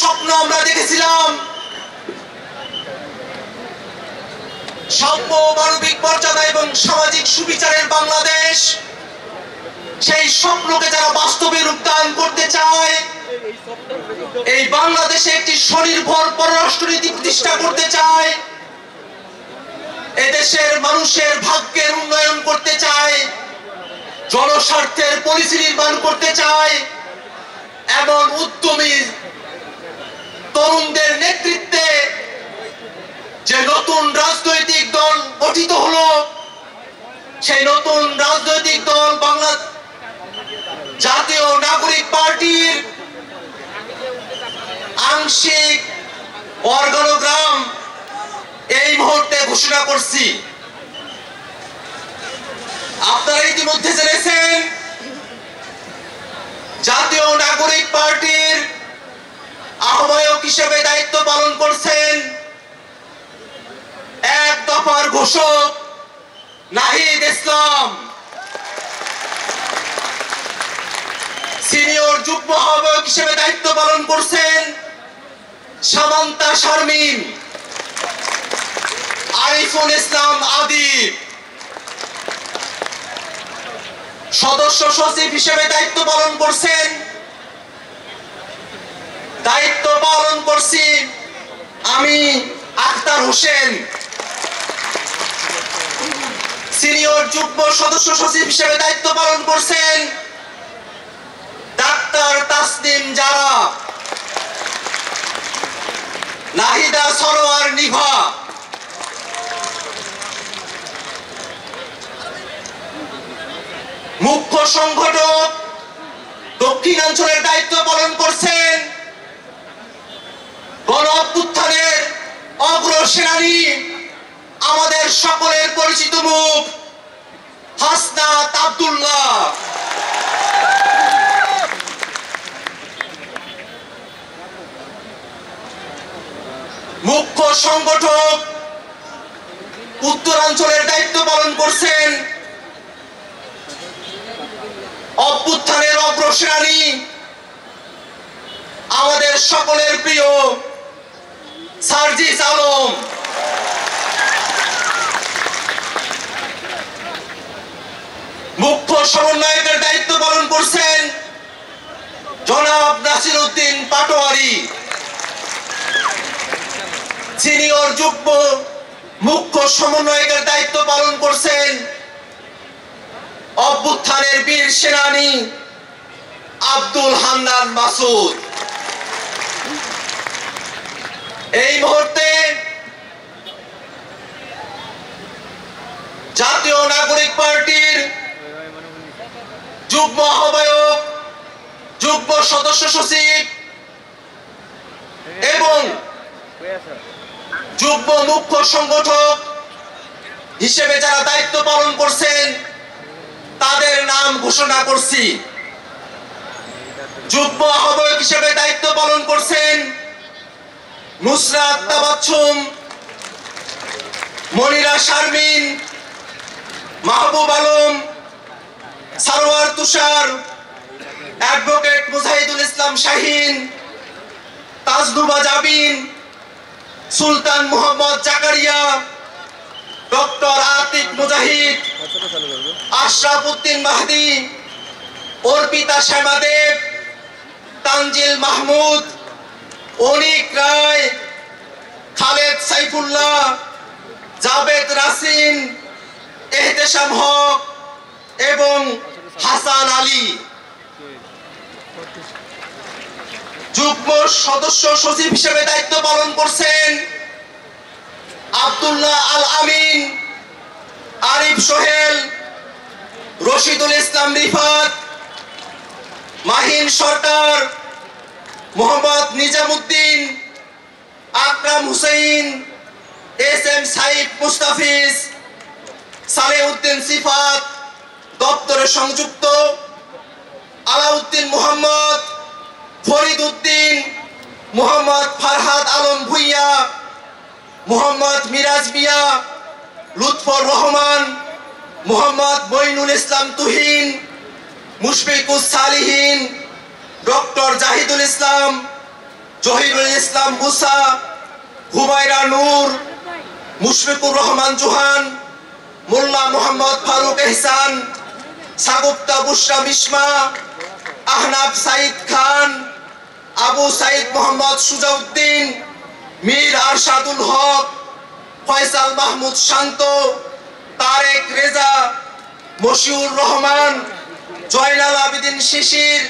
স্বপ্ন আমরা দেখেছিলাম সাম্য, মানবিক মর্যাদা এবং সামাজিক সুবিচারের বাংলাদেশ, সেই স্বপ্নকে যারা বাস্তবে রূপদান করতে চায়, এই বাংলাদেশে একটি স্বনির্ভর পররাষ্ট্রনীতি প্রতিষ্ঠা করতে চায়, এদেশের মানুষের ভাগ্যের উন্নয়ন করতে চায়, জনস্বার্থের পলিসি নির্মাণ করতে চায়, এমন উদ্যমী তরুণদের নেতৃত্বে যে নতুন রাজনৈতিক দল গঠিত হলো, সেই নতুন রাজনৈতিক দল বাংলা জাতীয় নাগরিক পার্টির আংশিক অর্গানোগ্রাম এই মুহূর্তে ঘোষণা করছি। আপনারা ইতিমধ্যে জেনেছেন জাতীয় নাগরিক পার্টির আহ্বায়ক হিসেবে দায়িত্ব পালন করছেন এক দফার ঘোষক নাহিদ ইসলাম। সিনিয়র যুগ্ম আহ্বায়ক হিসেবে দায়িত্ব পালন করছেন সামান্তা শারমিন। আরিফুল ইসলাম আদিব সদস্য সচিব হিসেবে দায়িত্ব পালন করছি আমি আখতার হোসেন। সিনিয়র যুগ্ম সদস্য সচিব হিসেবে দায়িত্ব পালন করছেন ডাক্তার তাসনিম জারা, নাহিদা সরোয়ার নিভা। মুখ্য সংগঠক দক্ষিণাঞ্চলের দায়িত্ব পালন করছেন গণ অভ্যুত্থানের অগ্রসেনানী, আমাদের সকলের পরিচিত মুখ হাসনাত আব্দুল্লাহ। মুখ্য সংগঠক উত্তরাঞ্চলের দায়িত্ব পালন করছেন অভ্যুত্থানের অগ্রসেনানী, আমাদের সকলের প্রিয় সার্জিস আলম। মুখ্য সমন্বয়কের দায়িত্ব পালন করছেন জনাব নাসির উদ্দিন পাটোয়ারি। সিনিয়র যুগ্ম মুখ্য সমন্বয়কের দায়িত্ব পালন করছেন অভ্যুত্থানের বীর সেনানী আব্দুল হান্নান মাসুদ। এই মুহূর্তে জাতীয় নাগরিক পার্টির যুগ্ম আহ্বায়ক, যুগ্ম সদস্য সচিব এবং যুগ্ম মুখ্য সংগঠক হিসেবে যারা দায়িত্ব পালন করছেন তাদের নাম ঘোষণা করছি। যুগ্ম আহ্বায়ক হিসেবে দায়িত্ব পালন করছেন নুসরাত তাবাচ্ছুম, মনিরা শারমিন, মাহবুব আলম, সারোয়ার তুষার, অ্যাডভোকেট মুজাহিদুল ইসলাম শাহিন, তাজনুবা জাবিন, সুলতান মোহাম্মদ জাকারিয়া, ডক্টর আতিক মুজাহিদ, আশরাফ উদ্দিন মাহদি, অর্পিতা শ্যামাদেব, তানজিল মাহমুদ, অনিক রায়, খালেদ সাইফুল্লাহ, জাবেদ রাসিন, এহতেশাম হক এবং হাসান আলী। যুগ্ম সদস্য সচিব হিসেবে দায়িত্ব পালন করছেন আব্দুল্লাহ আল আমিন, আরিফ সোহেল, রশিদুল ইসলাম রিফাত, মাহিন সরকার, মোহাম্মদ নিজামুদ্দিন, আকরাম হুসাইন, এস এম সাইফ মুস্তাফিজ, সালেউদ্দিন সিফাত, দপ্তরে সংযুক্ত আলাউদ্দিন মোহাম্মদ, ফরিদ উদ্দিন, মোহাম্মদ ফারহাদ আলম ভুইয়া, মোহাম্মদ মিরাজ মিয়া, লুৎফর রহমান, মোহাম্মদ মঈনুল ইসলাম তুহিন, মুশফিকুস সালিহিন, ডক্টর জাহিদুল ইসলাম, জহিরুল ইসলাম মুসা, হুমায়রা নূর, মুশফিকুর রহমান জোহান, মোল্লা মোহাম্মদ ফারুক এহসান, সাগুপ্তা বুশরা মিশমা, আহনাব সাইদ খান, আবু সাইদ মোহাম্মদ সুজাউদ্দিন, মীর আরশাদুল হক, ফয়সাল মাহমুদ শান্ত, তারেক রেজা, মশিউর রহমান, জয়নাল আবেদিন শিশির,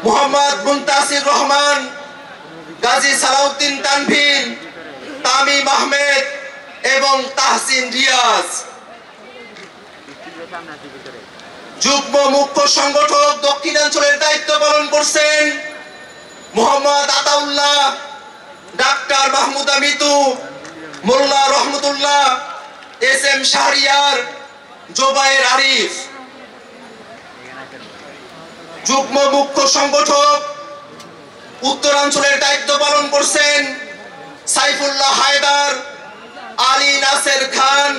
মোহাম্মদ মুনতাসির রহমান, গাজী সালাউদ্দিন তানভীর, তামিম আহমেদ এবং তাহসিন রিয়াজ। যুগ্ম মুখ্য সংগঠক দক্ষিণাঞ্চলের দায়িত্ব পালন করছেন মোহাম্মদ আতাউল্লাহ, ডাক্তার মাহমুদা মিতু, মোল্লা রহমতুল্লাহ, এস এম শাহরিয়ার, জোবায়ের আরিফ। যুগ্ম মুখ্য সংগঠক উত্তরাঞ্চলের দায়িত্ব পালন করছেন সাইফুল্লাহ হায়দার, আলী নাসের খান,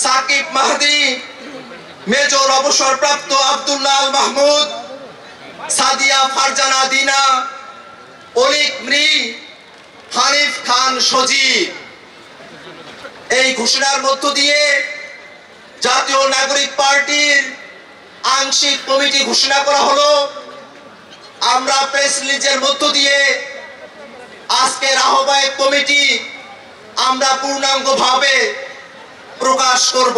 সাকিব মাহদি, মেজর অবসরপ্রাপ্ত আব্দুল্লাহ আল মাহমুদ, সাদিয়া ফারজানা দিনা, অলিক মৃ, হানিফ খান সজীব। এই ঘোষণার মধ্য দিয়ে জাতীয় নাগরিক পার্টির আংশিক কমিটি ঘোষণা করা হলো। আমরা প্রেস রিলিজের মধ্য দিয়ে আজকের আহ্বায়ক কমিটি আমরা পূর্ণাঙ্গভাবে প্রকাশ করব।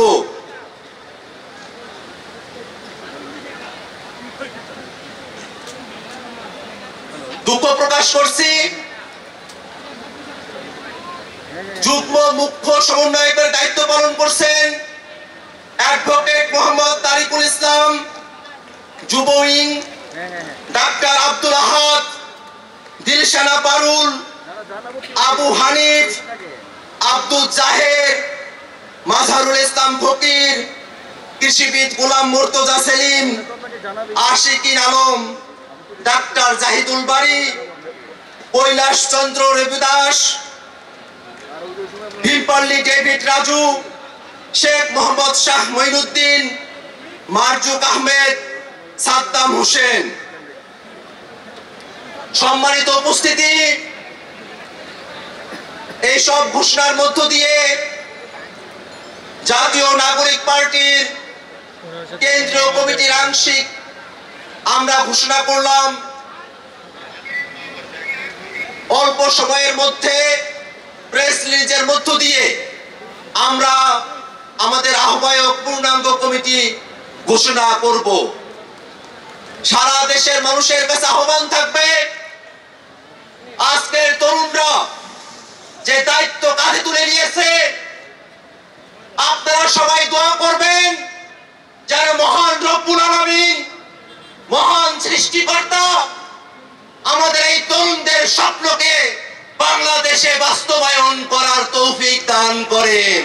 দুঃখ প্রকাশ করছি যুগ্ম মুখ্য সমন্বয়কের দায়িত্ব পালন করছেন অ্যাডভোকেট মোহাম্মদ তারিকুল ইসলাম, যুব উইং ডাক্তার আব্দুল আহাদ, দিলশানা পারুল, আবু হানিফ, আব্দুল জাহের, মাজহারুল ইসলাম ফকির, কৃষিবিদ গোলাম মুর্তজা সেলিম, আশিকিন আলম, ডাক্তার জাহিদুল বারী, কৈলাস চন্দ্র রবিদাস, ভীমপল্লী ডেভিড রাজু, শেখ মোহাম্মদ শাহ মঈনুদ্দিন, মারজুক আহমেদ, সাদ্দাম হোসেন। সম্মানিত উপস্থিতি, এইসব ঘোষণার মধ্য দিয়ে জাতীয় নাগরিক পার্টির কেন্দ্রীয় কমিটির আংশিক আমরা ঘোষণা করলাম অল্প সময়ের মধ্যে প্রেস রিলিজের মধ্য দিয়ে আমরা আমাদের আহ্বায়ক পূর্ণাঙ্গ কমিটি ঘোষণা করব। সারা দেশের মানুষের কাছে আহ্বান থাকবে, আজকের তরুণরা যে দায়িত্ব কাঁধে তুলে নিয়েছে, আপনারা সবাই দোয়া করবেন যেন মহান রব্বুল আলামিন, মহান সৃষ্টিকর্তা আমাদের এই তরুণদের স্বপ্নকে বাংলাদেশে বাস্তবায়ন করার তৌফিক দান করেন।